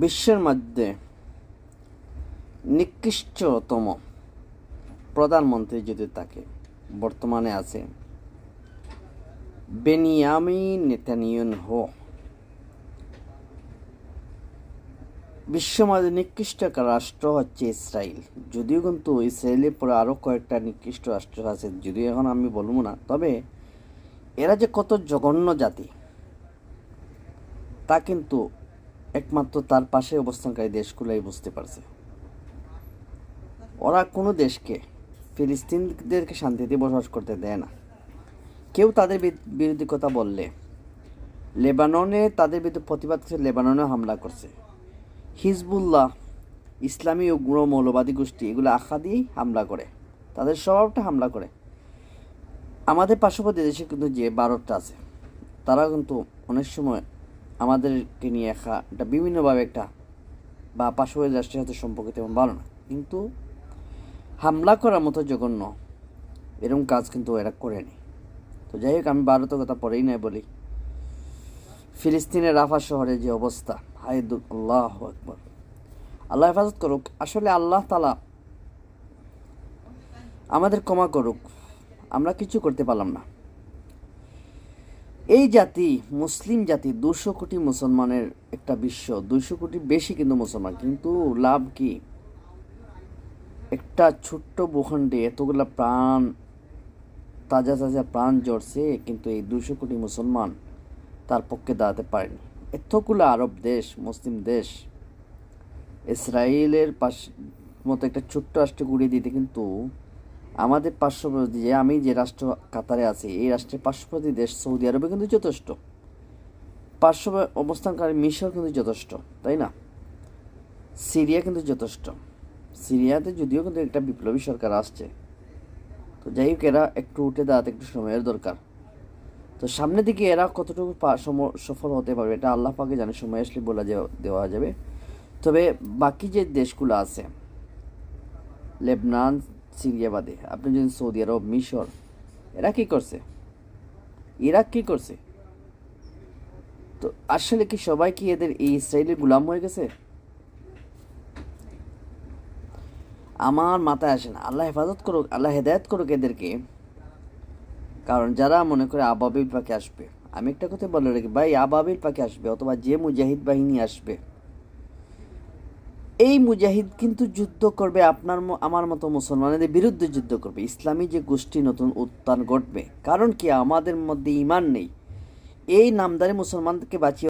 বিশ্বের মধ্যে নিকৃষ্টতম প্রধানমন্ত্রী যদি থাকে বর্তমানে আছে বেনিয়ামিন নেতানিয়াহু। বিশ্বের মধ্যে নিকৃষ্ট একটা রাষ্ট্র হচ্ছে ইসরায়েল। যদিও কিন্তু ইসরায়েলের পরে আরও কয়েকটা নিকৃষ্ট রাষ্ট্র আছে, যদিও এখন আমি বলবো না। তবে এরা যে কত জঘন্য জাতি তা কিন্তু একমাত্র তার পাশে অবস্থানকারী দেশগুলোই বুঝতে পারছে। ওরা কোনো দেশকে, ফিলিস্তিনদেরকে শান্তিতে বসবাস করতে দেয় না। কেউ তাদের বিরোধী কথা বললে লেবাননে তাদের বিরুদ্ধে প্রতিবাদ করছে, লেবাননে হামলা করছে। হিজবুল্লাহ, ইসলামী উগ্র মৌলবাদী গোষ্ঠী, এগুলো আশা দিয়েই হামলা করে, তাদের স্বভাবটা হামলা করে। আমাদের পার্শ্ববর্তী দেশে কিন্তু যে ভারতটা আছে, তারা কিন্তু অনেক সময় আমাদেরকে নিয়ে একটা বিভিন্নভাবে একটা বা পার্শ্ববর্তী রাষ্ট্রের সাথে সম্পর্ক তেমন ভালো না, কিন্তু হামলা করার মতো জঘন্য এরকম কাজ কিন্তু এরা করেনি। তো যাই হোক, আমি ভারতের কথা পরেই নাই বলি। ফিলিস্তিনের রাফা শহরে যে অবস্থা, হায় দুঃখ, আল্লাহু আকবার, আল্লাহ হেফাজত করুক। আসলে আল্লাহ তাআলা আমাদের ক্ষমা করুক, আমরা কিছু করতে পারলাম না। এই জাতি, মুসলিম জাতি, 200 কোটি মুসলমানের একটা বিশ্ব, 200 কোটি বেশি কিন্তু মুসলমান, কিন্তু লাভ কি? একটা ছোট্ট ভূখণ্ডে এতগুলা প্রাণ, তাজা তাজা প্রাণ ঝরছে, কিন্তু এই 200 কোটি মুসলমান তার পক্ষে দাঁড়াতে পারেনি। এতগুলো আরব দেশ, মুসলিম দেশ, ইসরায়েলের মতো একটা ছোট্ট রাষ্ট্র গুড়িয়ে দিতে কিন্তু আমাদের পার্শ্ববর্তী আমি যে রাষ্ট্র কাতারে আছি, এই রাষ্ট্রের পার্শ্ববর্তী দেশ সৌদি আরবে কিন্তু যথেষ্ট, পার্শ্ব অবস্থানকারী মিশর কিন্তু যথেষ্ট, তাই না? সিরিয়া কিন্তু যথেষ্ট। সিরিয়াতে যদিও কিন্তু একটা বিপ্লবী সরকার আসছে, তো যাই হোক, এরা একটু উঠে দাঁড়াতে একটু সময়ের দরকার। তো সামনের দিকে এরা কতটুকু সফল হতে পারবে এটা আল্লাহ পাকে জানে, সময় আসলে বলে দেওয়া যাবে। তবে বাকি যে দেশগুলো আছে, লেবনান, সিরিয়া বাদে, আপনি যদি সৌদি আরব, মিশর, এরা কী করছে, ইরাক কী করছে? তো আসলে কি সবাই কি এদের এই ইসরায়েলের গোলাম হয়ে গেছে? আমার মাথায় আসে না। আল্লাহ হেফাজত করুক, আল্লাহ হেদায়ত করুক এদেরকে। কারণ যারা মনে করে আবাবিল পাখি আসবে, আমি একটা কথা বলে রাখি ভাই, আবাবিল পাখি আসবে অথবা যে মুজাহিদ বাহিনী আসবে, এই মুজাহিদ কিন্তু যুদ্ধ করবে আপনার আমার মতো মুসলমানদের বিরুদ্ধে যুদ্ধ করবে। ইসলামী যে গোষ্ঠী নতুন উত্থান ঘটবে, কারণ কি আমাদের মধ্যে ইমান নেই। এই নামদারি মুসলমানকে বাঁচিয়ে